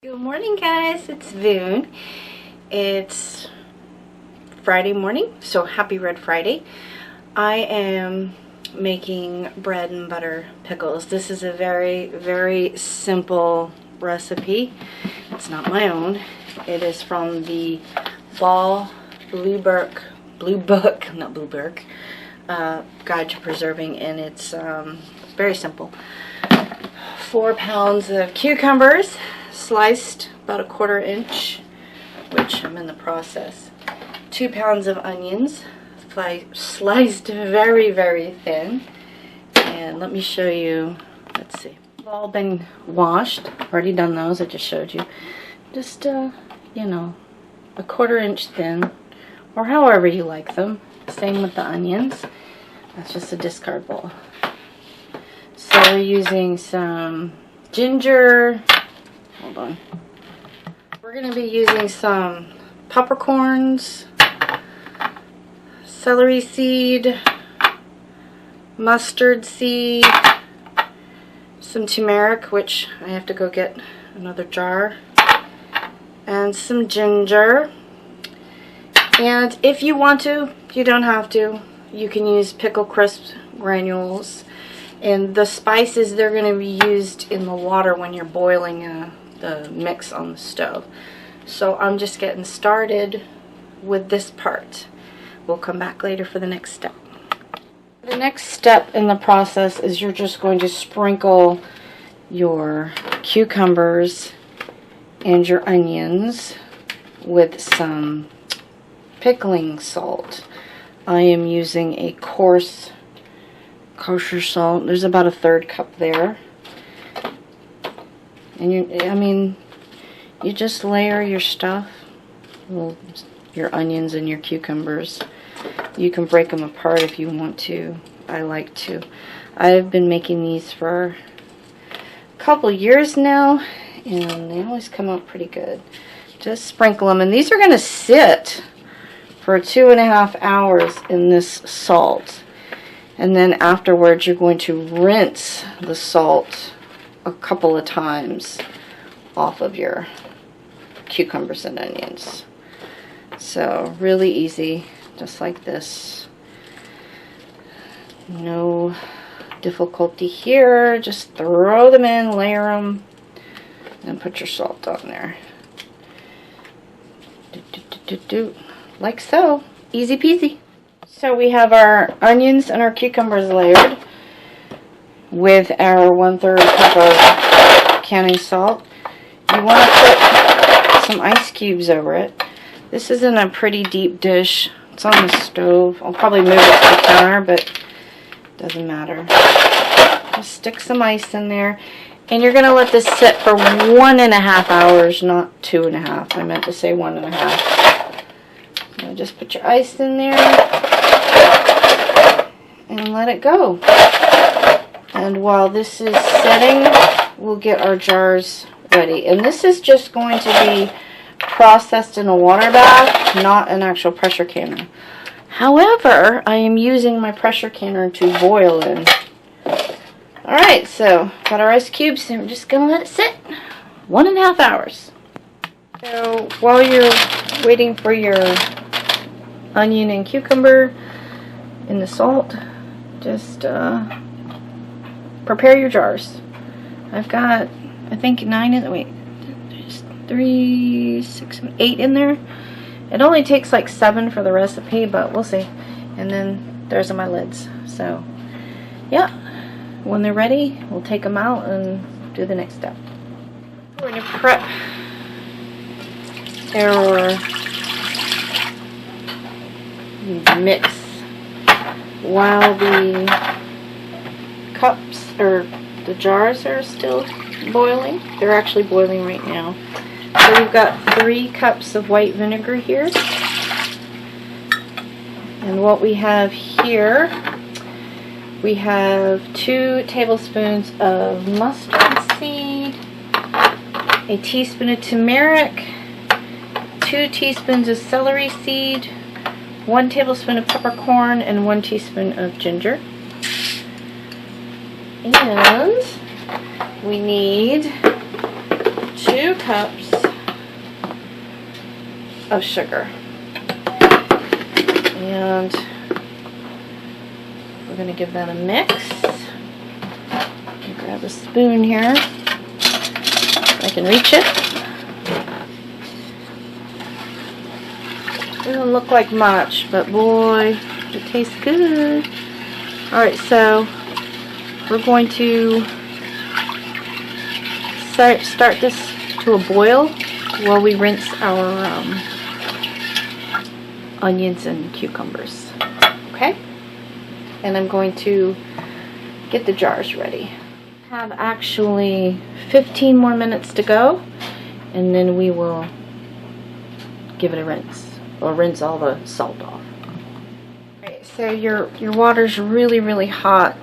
Good morning, guys. It's Voon. It's Friday morning, so happy Red Friday. I am making bread and butter pickles. This is a very, very simple recipe. It's not my own. It is from the Ball Blue Book Guide to Preserving, and it's very simple. 4 pounds of cucumbers, sliced about 1/4 inch, which I'm in the process. 2 pounds of onions, sliced very, very thin. And let me show you, let's see. They've all been washed. Already done those, I just showed you. Just, you know, 1/4 inch thin, or however you like them. Same with the onions. That's just a discard bowl. So we're using some ginger. Hold on. We're going to be using some peppercorns, celery seed, mustard seed, some turmeric, which I have to go get another jar, and some ginger. And if you want to, you don't have to. You can use pickle crisp granules. And the spices, they're going to be used in the water when you're boiling the mix on the stove. So I'm just getting started with this part. We'll come back later for the next step. The next step in the process is you're just going to sprinkle your cucumbers and your onions with some pickling salt. I am using a coarse kosher salt. There's about 1/3 cup there. And you just layer your stuff. Well, your onions and your cucumbers. You can break them apart if you want to. I like to. I've been making these for a couple years now, and they always come out pretty good. Just sprinkle them, and these are going to sit for 2.5 hours in this salt. And then afterwards, you're going to rinse the salt a couple of times off of your cucumbers and onions. So really easy, just like this. No difficulty here. Just throw them in, layer them, and put your salt on there. Like so. Easy peasy. So we have our onions and our cucumbers layered with our 1/3 cup of canning salt. You want to put some ice cubes over it. This is in a pretty deep dish. It's on the stove. I'll probably move it to the counter, but it doesn't matter. Just stick some ice in there. And you're going to let this sit for 1.5 hours, not 2.5. I meant to say 1.5. Now just put your ice in there and let it go. And while this is setting, we'll get our jars ready. And this is just going to be processed in a water bath, not an actual pressure canner. However, I am using my pressure canner to boil in. Alright, so got our ice cubes, and we're just going to let it sit 1.5 hours. So while you're waiting for your onion and cucumber in the salt, just prepare your jars. I've got, I think, 9 in, wait, there's 3, 6, 7, 8 in there. It only takes like 7 for the recipe, but we'll see. And then there's my lids. So yeah, when they're ready, we'll take them out and do the next step. We're going to prep our mix while the cups or the jars are still boiling. They're actually boiling right now. So we've got 3 cups of white vinegar here. And what we have here, we have 2 tablespoons of mustard seed, a teaspoon of turmeric, 2 teaspoons of celery seed, 1 tablespoon of peppercorn, and 1 teaspoon of ginger. And we need 2 cups of sugar. And we're going to give that a mix. Grab a spoon here if I can reach it. Doesn't look like much, but boy, it tastes good. Alright, so we're going to start this to a boil while we rinse our onions and cucumbers. Okay? And I'm going to get the jars ready. I have actually 15 more minutes to go, and then we will give it a rinse, or rinse all the salt off. Alright, so your water's really hot.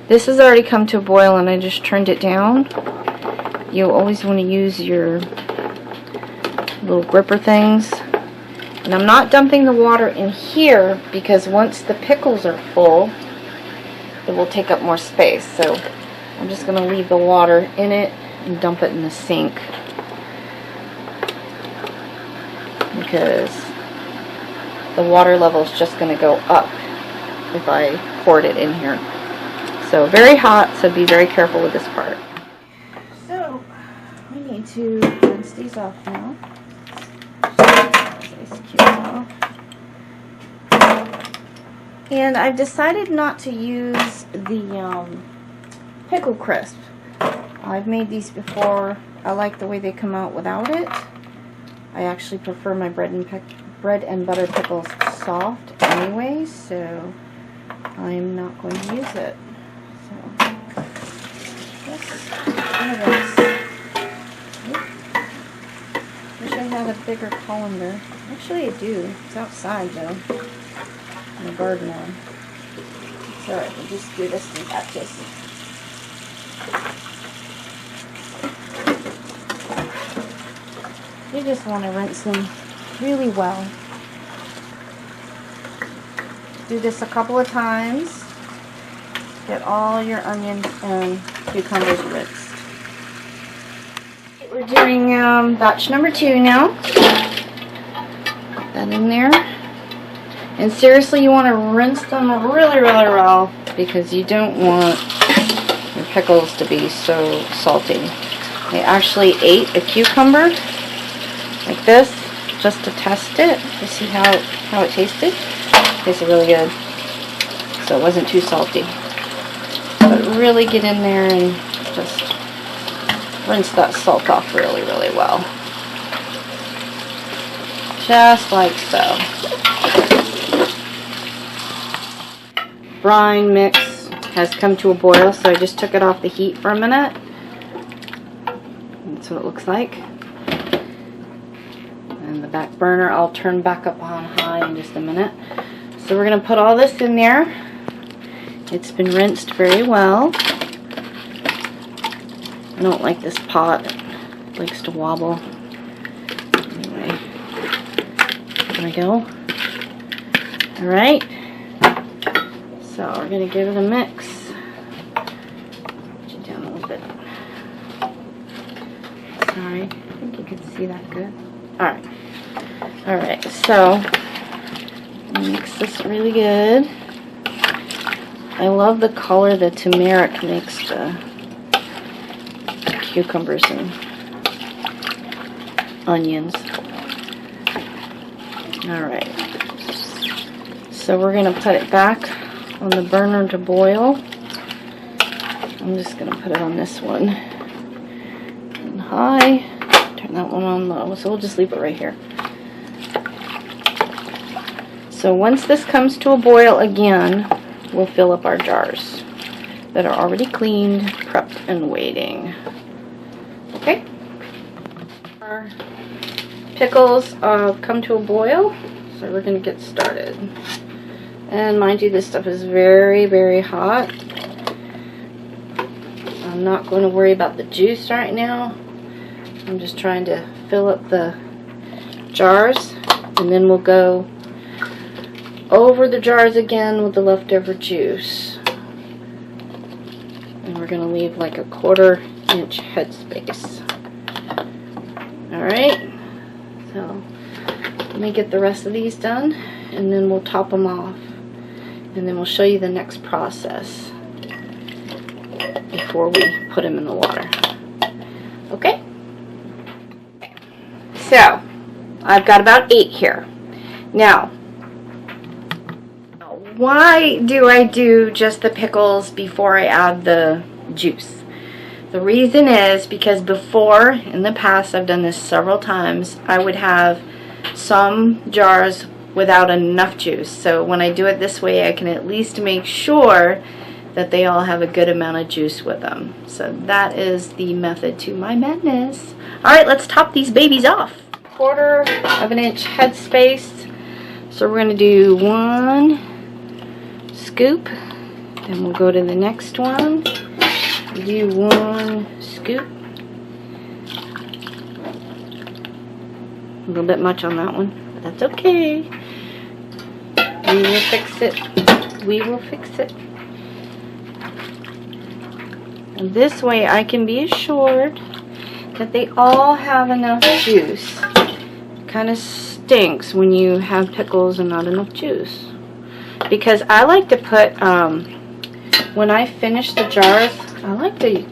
This has already come to a boil and I just turned it down. You always want to use your little gripper things. And I'm not dumping the water in here because once the pickles are full, it will take up more space. So I'm just going to leave the water in it and dump it in the sink, because the water level is just going to go up if I poured it in here. So very hot, so be very careful with this part. So we need to rinse these off now. And I've decided not to use the pickle crisp. I've made these before. I like the way they come out without it. I actually prefer my bread and butter pickles soft anyway, so I'm not going to use it. So wish I had a bigger colander. Actually, I do. It's outside though, in the garden one. It's alright. We'll just do this in baptism. You just want to rinse them really well. Do this a couple of times. Get all your onions and cucumbers rinsed. We're doing batch number 2 now. Put that in there. And seriously, you want to rinse them really well, because you don't want your pickles to be so salty. I actually ate a cucumber like this just to test it, to see how it tasted. It tasted really good. So it wasn't too salty. But really get in there and just rinse that salt off really well. Just like so. Brine mix has come to a boil, so I just took it off the heat for a minute. That's what it looks like. And the back burner I'll turn back up on high in just a minute. So we're going to put all this in there. It's been rinsed very well. I don't like this pot. It likes to wobble. Anyway, there we go. Alright. So we're going to give it a mix. Put it down a little bit. Sorry, I think you can see that good. Alright. Alright, so mix this really good. I love the color the turmeric makes the cucumbers and onions. Alright. So we're going to put it back on the burner to boil. I'm just going to put it on this one. And high. Turn that one on low. So we'll just leave it right here. So once this comes to a boil again, we'll fill up our jars that are already cleaned, prepped, and waiting. Okay? Our pickles come to a boil, so we're going to get started. And mind you, this stuff is very hot. I'm not going to worry about the juice right now. I'm just trying to fill up the jars, and then we'll go over the jars again with the leftover juice. And we're going to leave like a 1/4 inch headspace. Alright, so let me get the rest of these done, and then we'll top them off. And then we'll show you the next process before we put them in the water. Okay? So, I've got about 8 here. Now, why do I do just the pickles before I add the juice? The reason is because before, in the past, I've done this several times, I would have some jars without enough juice. So when I do it this way, I can at least make sure that they all have a good amount of juice with them. So that is the method to my madness. Alright, let's top these babies off. 1/4 of an inch headspace. So we're going to do 1 scoop. Then we'll go to the next one. Do 1 scoop. A little bit much on that one, but that's okay. We will fix it. We will fix it. And this way I can be assured that they all have enough juice. Kind of stinks when you have pickles and not enough juice. Because I like to put, when I finish the jars, I like to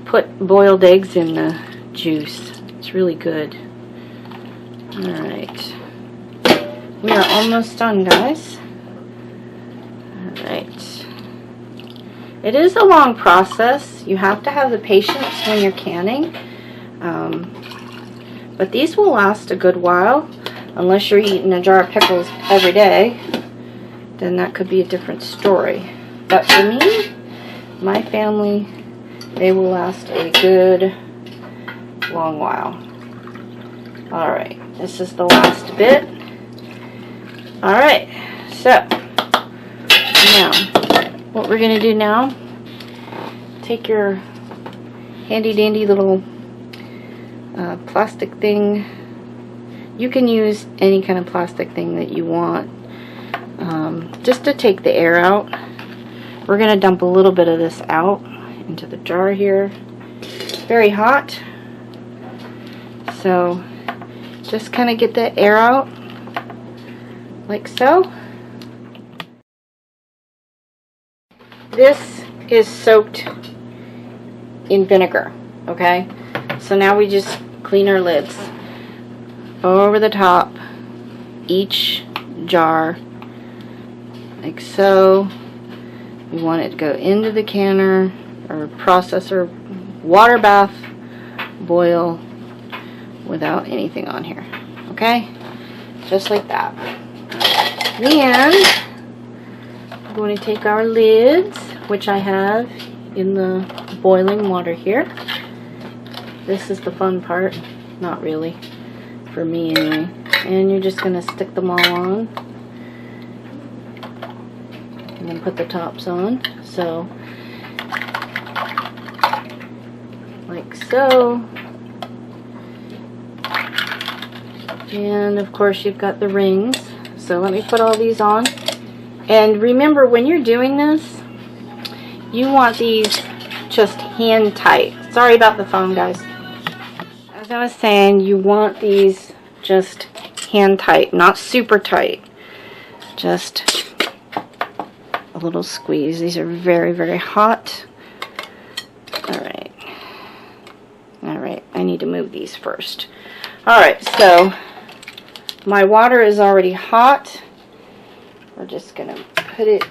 put boiled eggs in the juice. It's really good. Alright. We are almost done, guys. Alright. It is a long process. You have to have the patience when you're canning. But these will last a good while. Unless you're eating a jar of pickles every day, then that could be a different story. But for me, my family, they will last a good long while. Alright, this is the last bit. Alright, so now what we're going to do now, take your handy dandy little plastic thing. You can use any kind of plastic thing that you want, just to take the air out. We're going to dump a little bit of this out into the jar here. It's very hot, so just kind of get the air out like so. This is soaked in vinegar, okay? So now we just clean our lids over the top each jar like so. We want it to go into the canner or processor, water bath, boil without anything on here, okay? Just like that. Then we're going to take our lids, which I have in the boiling water here. This is the fun part, not really, for me anyway. And you're just going to stick them all on and then put the tops on, so like so. And of course you've got the rings, so let me put all these on. And remember, when you're doing this, you want these just hand tight. Sorry about the phone, guys. As I was saying, you want these just hand tight, not super tight, just a little squeeze. These are very, very hot. Alright. Alright, I need to move these first. Alright, so my water is already hot. We're just going to put it,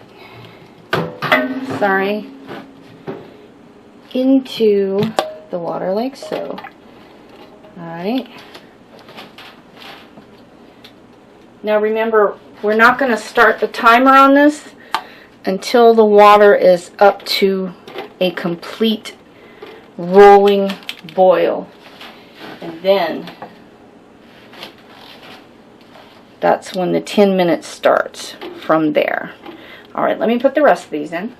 into the water like so. Alright. Now remember, we're not going to start the timer on this until the water is up to a complete rolling boil. And then that's when the 10 minutes starts from there. Alright, let me put the rest of these in.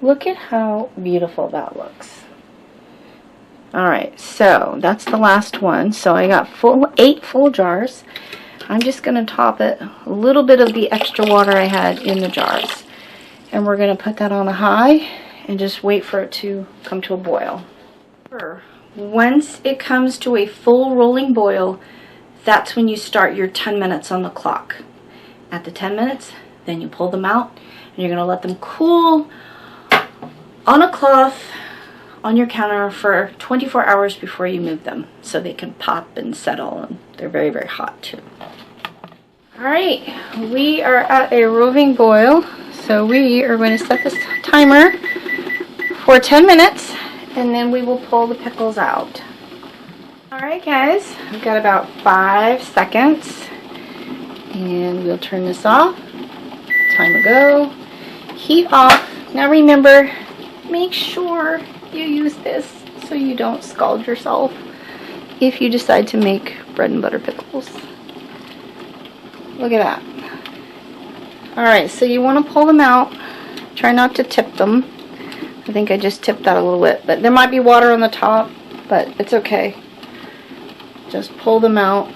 Look at how beautiful that looks. Alright, so that's the last one. So I got 8 full jars. I'm just going to top it a little bit of the extra water I had in the jars. And we're going to put that on a high and just wait for it to come to a boil. Once it comes to a full rolling boil, that's when you start your 10 minutes on the clock. At the 10 minutes, then you pull them out, and you're going to let them cool on a cloth on your counter for 24 hours before you move them, so they can pop and settle, and they're very, very hot too. Alright, we are at a roving boil, so we are going to set this timer for 10 minutes, and then we will pull the pickles out. Alright guys, we've got about 5 seconds, and we'll turn this off. Time to go. Heat off. Now remember, make sure you use this so you don't scald yourself if you decide to make bread and butter pickles. Look at that. Alright, so you want to pull them out. Try not to tip them. I think I just tipped that a little bit, but there might be water on the top, but it's okay. Just pull them out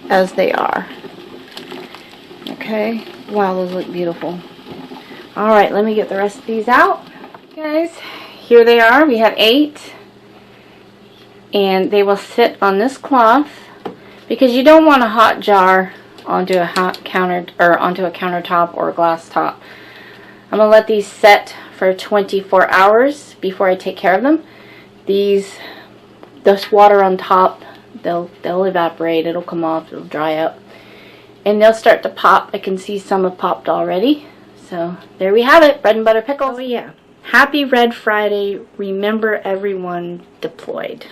as they are. Okay? Wow, those look beautiful. Alright, let me get the rest of these out. Guys, here they are. We have 8. And they will sit on this cloth because you don't want a hot jar onto a countertop or a glass top. I'm going to let these set for 24 hours before I take care of them. This water on top, they'll evaporate, it'll come off, it'll dry up, and they'll start to pop. I can see some have popped already. So there we have it, bread and butter pickles. Oh yeah, happy Red Friday. Remember, everyone deployed.